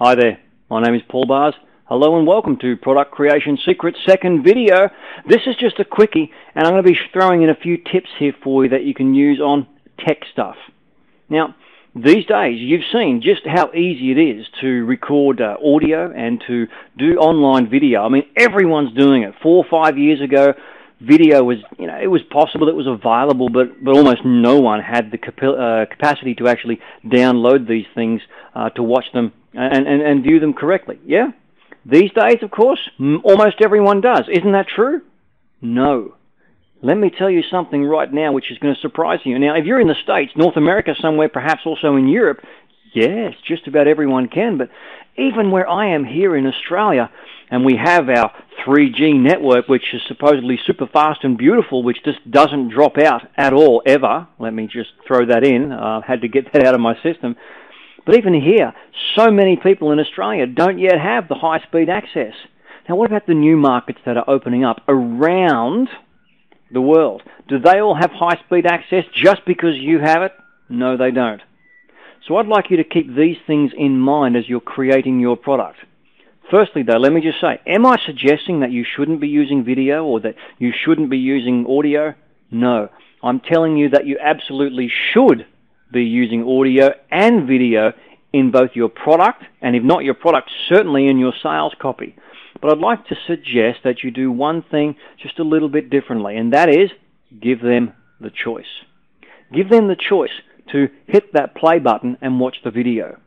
Hi there, my name is Paul Bars. Hello and welcome to Product Creation Secrets second video. This is just a quickie and I'm going to be throwing in a few tips here for you that you can use on tech stuff. Now, these days you've seen just how easy it is to record audio and to do online video. I mean, everyone's doing it. 4 or 5 years ago, video was, it was possible, it was available, but almost no one had the capacity to actually download these things to watch them and view them correctly. Yeah? These days, of course, almost everyone does. Isn't that true? No. Let me tell you something right now which is going to surprise you. Now, if you're in the States, North America somewhere, perhaps also in Europe, yes, just about everyone can, but even where I am here in Australia, and we have our 3G network, which is supposedly super fast and beautiful, which just doesn't drop out at all, ever. Let me just throw that in. I had to get that out of my system. But even here, so many people in Australia don't yet have the high-speed access. Now, what about the new markets that are opening up around the world? Do they all have high-speed access just because you have it? No, they don't. So I'd like you to keep these things in mind as you're creating your product. Firstly, though, let me just say, am I suggesting that you shouldn't be using video or that you shouldn't be using audio? No. I'm telling you that you absolutely should be using audio and video in both your product, and if not your product, certainly in your sales copy. But I'd like to suggest that you do one thing just a little bit differently, and that is give them the choice. Give them the choice to hit that play button and watch the video.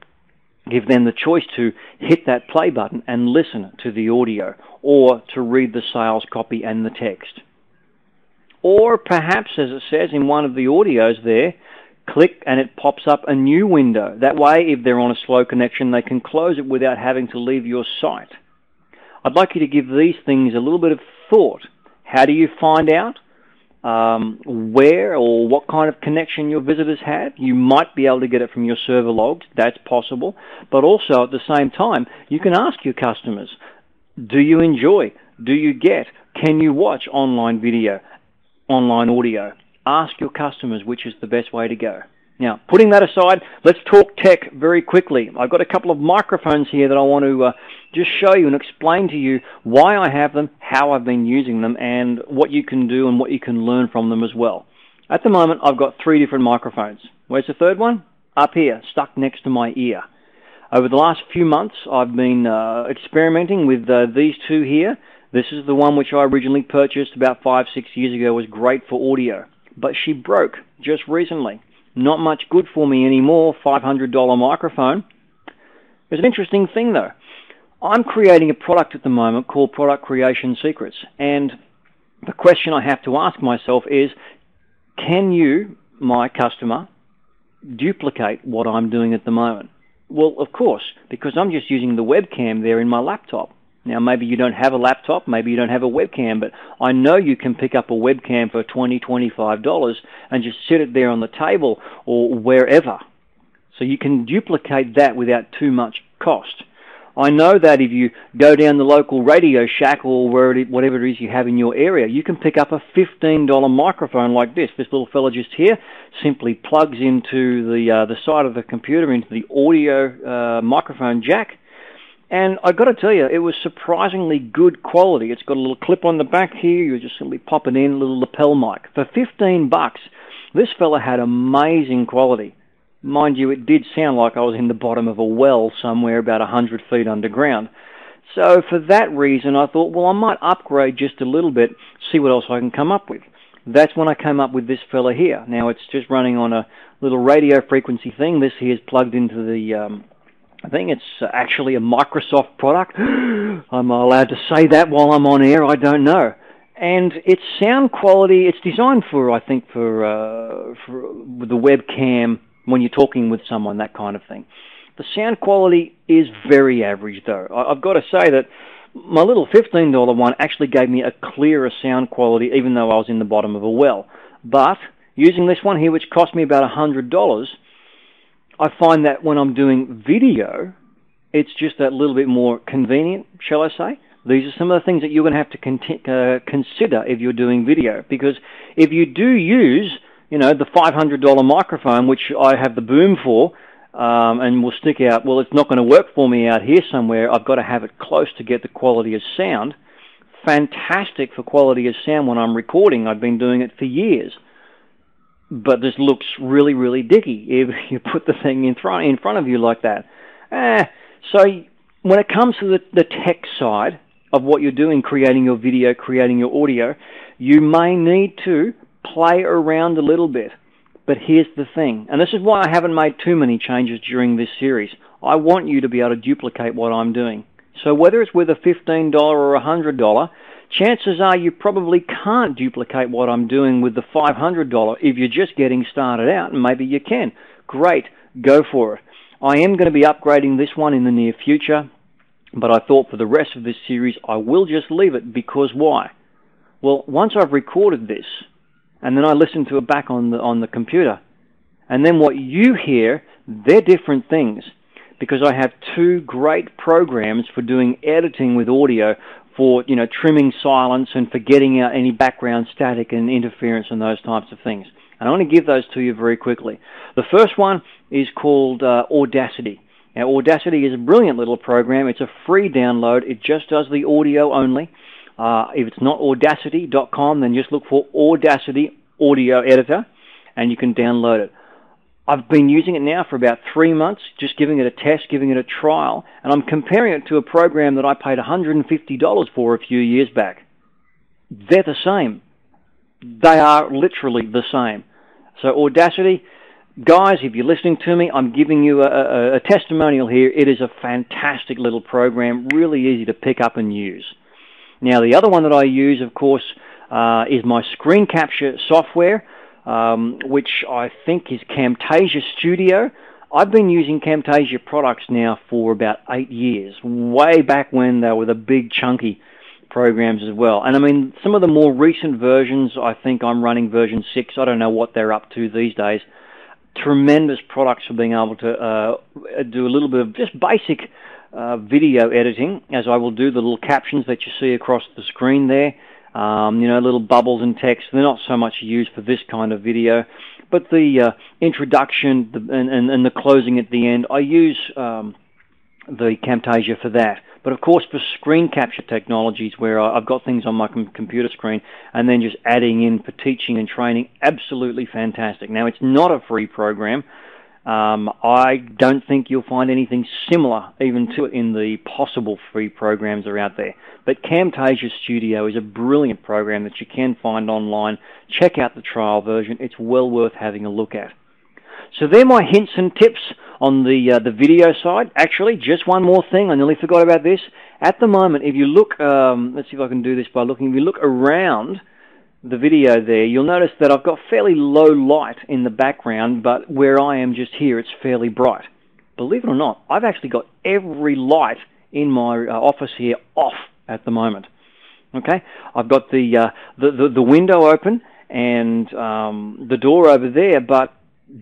Give them the choice to hit that play button and listen to the audio, or to read the sales copy and the text. Or perhaps, as it says in one of the audios there, click and it pops up a new window. That way, if they're on a slow connection, they can close it without having to leave your site. I'd like you to give these things a little bit of thought. How do you find out where or what kind of connection your visitors had? You might be able to get it from your server logs. That's possible. But also, at the same time, you can ask your customers, do you enjoy? Do you get? Can you watch online video, online audio? Ask your customers which is the best way to go. Now, putting that aside, let's talk tech very quickly. I've got a couple of microphones here that I want to just show you and explain to you why I have them, how I've been using them, and what you can do and what you can learn from them as well. At the moment, I've got 3 different microphones. Where's the third one? Up here, stuck next to my ear. Over the last few months, I've been experimenting with these 2 here. This is the one which I originally purchased about 5-6 years ago. It was great for audio. But she broke just recently. Not much good for me anymore, $500 microphone. There's an interesting thing though. I'm creating a product at the moment called Product Creation Secrets, and the question I have to ask myself is, can you, my customer, duplicate what I'm doing at the moment? Well, of course, because I'm just using the webcam there in my laptop. Now, maybe you don't have a laptop, maybe you don't have a webcam, but I know you can pick up a webcam for $20, $25 and just sit it there on the table or wherever. So you can duplicate that without too much cost. I know that if you go down the local Radio Shack or whatever it is you have in your area, you can pick up a $15 microphone like this. This little fella just here simply plugs into the side of the computer, into the audio microphone jack. And I've got to tell you, it was surprisingly good quality. It's got a little clip on the back here. You just simply pop it in, a little lapel mic. For $15, this fella had amazing quality. Mind you, it did sound like I was in the bottom of a well somewhere about 100 feet underground. So for that reason, I thought, well, I might upgrade just a little bit, see what else I can come up with. That's when I came up with this fella here. Now, it's just running on a little radio frequency thing. This here is plugged into the... I think it's actually a Microsoft product. I'm allowed to say that while I'm on air, I don't know. And its sound quality, it's designed for, I think, for the webcam when you're talking with someone, that kind of thing. The sound quality is very average, though. I've got to say that my little $15 one actually gave me a clearer sound quality, even though I was in the bottom of a well. But using this one here, which cost me about $100, I find that when I'm doing video, it's just that little bit more convenient, shall I say. These are some of the things that you're going to have to consider if you're doing video. Because if you do use, the $500 microphone, which I have the boom for, and will stick out, well, it's not going to work for me out here somewhere. I've got to have it close to get the quality of sound. Fantastic for quality of sound when I'm recording. I've been doing it for years. But this looks really, really dicky if you put the thing in front of you like that. So when it comes to the tech side of what you're doing, creating your video, creating your audio, you may need to play around a little bit. But here's the thing, and this is why I haven't made too many changes during this series. I want you to be able to duplicate what I'm doing. So whether it's with a $15 or $100, chances are you probably can't duplicate what I'm doing with the $500 if you're just getting started out, and maybe you can. Great, go for it. I am going to be upgrading this one in the near future, but I thought for the rest of this series I will just leave it, because why? Well, once I've recorded this, and then I listen to it back on the computer, and then what you hear, they're different things, because I have two great programs for doing editing with audio, for trimming silence and for getting out any background static and interference and those types of things. And I want to give those to you very quickly. The first one is called Audacity. Now, Audacity is a brilliant little program. It's a free download. It just does the audio only. If it's not Audacity.com, then just look for Audacity Audio Editor, and you can download it. I've been using it now for about 3 months, just giving it a test, giving it a trial, and I'm comparing it to a program that I paid $150 for a few years back. They're the same. They are literally the same. So Audacity, guys, if you're listening to me, I'm giving you a testimonial here. It is a fantastic little program, really easy to pick up and use. Now, the other one that I use, of course, is my screen capture software, which I think is Camtasia Studio. I've been using Camtasia products now for about 8 years, way back when they were the big chunky programs as well. And I mean, some of the more recent versions, I think I'm running version 6. I don't know what they're up to these days. Tremendous products for being able to do a little bit of just basic video editing, as I will do the little captions that you see across the screen there. Little bubbles and text. They're not so much used for this kind of video, but the introduction and the closing at the end, I use the Camtasia for that. But of course, for screen capture technologies, where I've got things on my computer screen and then just adding in for teaching and training, absolutely fantastic. Now, it's not a free program. I don't think you'll find anything similar even to it in the possible free programs that are out there. But Camtasia Studio is a brilliant program that you can find online. Check out the trial version. It's well worth having a look at. So they're my hints and tips on the video side. Actually, just one more thing. I nearly forgot about this. At the moment, if you look, let's see if I can do this by looking. If you look around the video there, you'll notice that I've got fairly low light in the background, but where I am just here, it's fairly bright. Believe it or not, I've actually got every light in my office here off at the moment. Okay, I've got the window open and the door over there, but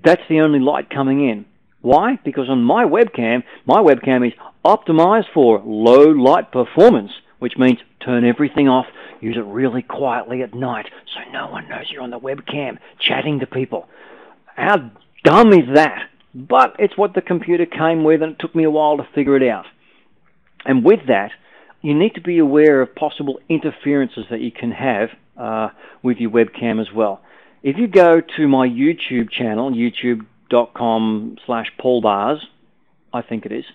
that's the only light coming in. Why? Because on my webcam is optimized for low light performance, which means turn everything off, use it really quietly at night so no one knows you're on the webcam chatting to people. How dumb is that? But it's what the computer came with, and it took me a while to figure it out. And with that, you need to be aware of possible interferences that you can have with your webcam as well. If you go to my YouTube channel, youtube.com/PaulBars, I think it is,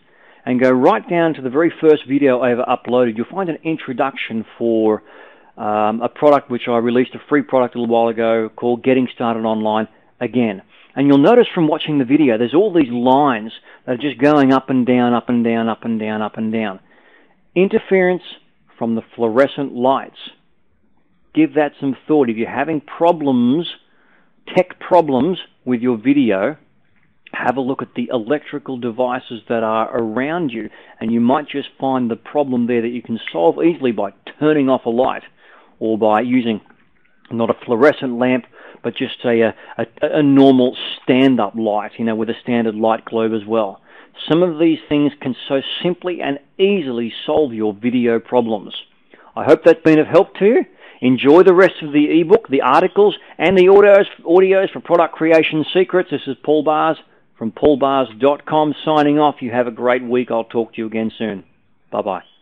and go right down to the very first video I ever uploaded, you'll find an introduction for a product which I released, a free product a little while ago called Getting Started Online Again. And you'll notice from watching the video, there's all these lines that are just going up and down, up and down, up and down, up and down. Interference from the fluorescent lights. Give that some thought. If you're having problems, tech problems with your video, have a look at the electrical devices that are around you, and you might just find the problem there that you can solve easily by turning off a light, or by using not a fluorescent lamp, but just a normal stand-up light, with a standard light globe as well. Some of these things can so simply and easily solve your video problems. I hope that's been of help to you. Enjoy the rest of the ebook, the articles, and the audios for Product Creation Secrets. This is Paul Bars. from paulbars.com signing off. You have a great week. I'll talk to you again soon. Bye-bye.